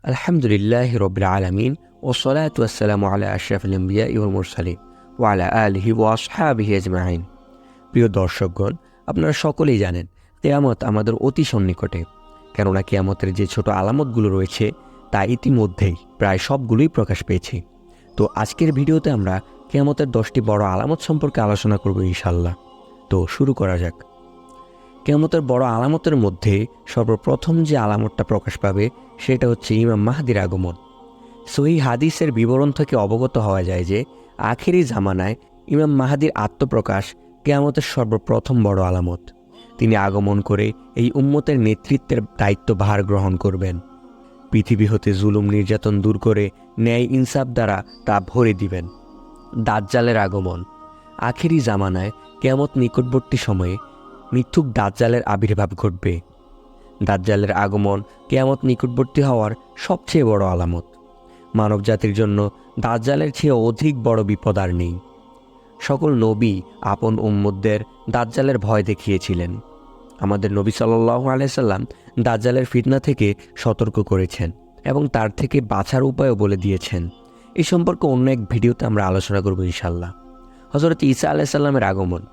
আলহামদুলিল্লাহি রাব্বিল আলামিন ওয়াসসালাতু ওয়াসসালামু আলা আশরাফিল আম্বিয়াই ওয়াল মুরসালিন ওয়া আলা আলিহি ওয়া আসহাবিহি আজমাইন। প্রিয় দর্শকগণ, আপনারা সকলেই জানেন কিয়ামত আমাদের অতি সন্নিকটে। কেননা কিয়ামতের যে ছোট আলামতগুলো রয়েছে তা ইতিমধ্যেই প্রায় সবগুলোই প্রকাশ পেয়েছে। তো আজকের ভিডিওতে আমরা কিয়ামতের 10টি বড় আলামত সম্পর্কে আলোচনা করব ইনশাআল্লাহ। তো শুরু করা যাক। কিয়ামতের বড় আলামতের মধ্যে সর্বপ্রথম যে আলামতটা প্রকাশ পাবে সেটা হচ্ছে ইমাম মাহদির আগমন। সহিহ হাদিসের বিবরণ থেকে অবগত হওয়া যায় যে আখেরি জামানায় ইমাম মাহদির আত্মপ্রকাশ কিয়ামতের সর্বপ্রথম বড় আলামত। তিনি আগমন করে এই উম্মতের নেতৃত্বের দায়িত্বভার গ্রহণ করবেন। পৃথিবী হতে জুলুম নির্যাতন দূর করে ন্যায় ইনসাফ দ্বারা তা ভরে দিবেন। দাজ্জালের আগমন। আখেরি জামানায় কিয়ামত নিকটবর্তী সময়ে মিথ্যুক দাজ্জালের আবির্ভাব ঘটবে। দাজ্জালের আগমন কিয়ামত নিকটবর্তী হওয়ার সবচেয়ে বড় আলামত। মানবজাতির জন্য দাজ্জালের চেয়ে অধিক বড় বিপদ আর নেই। সকল নবী আপন উম্মতদের দাজ্জালের ভয় দেখিয়েছিলেন। আমাদের নবী সাল্লাল্লাহু আলাইহি সাল্লাম দাজ্জালের ফিতনা থেকে সতর্ক করেছেন এবং তার থেকে বাঁচার উপায়ও বলে দিয়েছেন। এই সম্পর্কে অন্য এক ভিডিওতে আমরা আলোচনা করব ইনশাআল্লাহ। হযরত ঈসা আলাইহিস সালামের আগমন।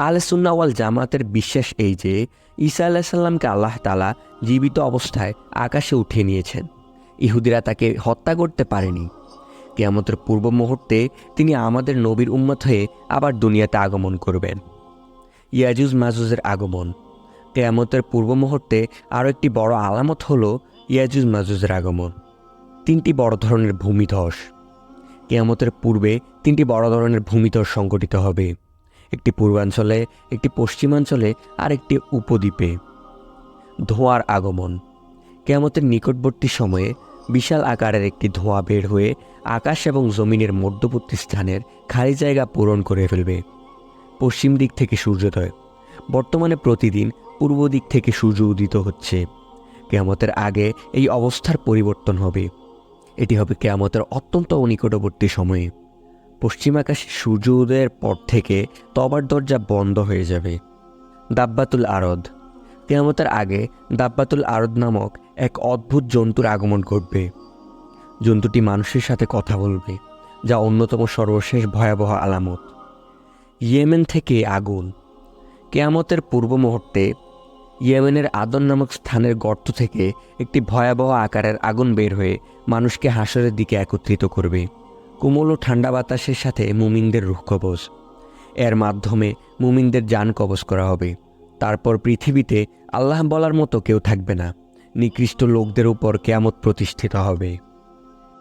আহলে সুন্নাহ ওয়াল জামাতের বিশ্বাস এই যে ঈসা আলাইহিস সালামকে আল্লাহ তাআলা জীবিত অবস্থায় আকাশে উঠিয়ে নিয়েছেন। ইহুদিরা তাকে হত্যা করতে পারেনি। কিয়ামতের পূর্ব মুহূর্তে তিনি আমাদের নবীর উম্মত হয়ে আবার দুনিয়াতে আগমন করবেন। ইয়াজুজ মাজুজের আগমন। কিয়ামতের পূর্ব মুহূর্তে আরও একটি বড় আলামত হলো ইয়াজুজ মাজুজের আগমন। 3টি বড় ধরনের ভূমিধস। কিয়ামতের পূর্বে 3টি বড় ধরনের ভূমিধস সংঘটিত হবে। একটি পূর্বাঞ্চলে, একটি পশ্চিমাঞ্চলে আর একটি উপদ্বীপে। ধোঁয়ার আগমন। কিয়ামতের নিকটবর্তী সময়ে বিশাল আকারের একটি ধোঁয়া বের হয়ে আকাশ এবং জমিনের মধ্যবর্তী স্থানের খালি জায়গা পূরণ করে ফেলবে। পশ্চিম দিক থেকে সূর্যোদয়। বর্তমানে প্রতিদিন পূর্ব দিক থেকে সূর্য উদিত হচ্ছে। কিয়ামতের আগে এই অবস্থার পরিবর্তন হবে। এটি হবে কিয়ামতের অত্যন্ত নিকটবর্তী সময়ে। পশ্চিম আকাশে সূর্য উদয়ের পর থেকে তওবার দরজা বন্ধ হয়ে যাবে। দাব্বাতুল আরদ। কিয়ামতের আগে দাব্বাতুল আরদ নামক এক অদ্ভুত জন্তুর আগমন ঘটবে। জন্তুটি মানুষের সাথে কথা বলবে, যা অন্যতম সর্বশেষ ভয়াবহ আলামত। ইয়েমেন থেকে আগুন। কিয়ামতের পূর্ব মুহূর্তে ইয়েমেনের আদন নামক স্থানের গর্ত থেকে একটি ভয়াবহ আকারের আগুন বের হয়ে মানুষকে হাসরের দিকে একত্রিত করবে। কোমল ও ঠান্ডা বাতাসের সাথে মুমিনদের রূহ কবজ। এর মাধ্যমে মুমিনদের জান কবজ করা হবে। তারপর পৃথিবীতে আল্লাহ বলার মতো কেউ থাকবে না। নিকৃষ্ট লোকদের উপর কিয়ামত প্রতিষ্ঠিত হবে।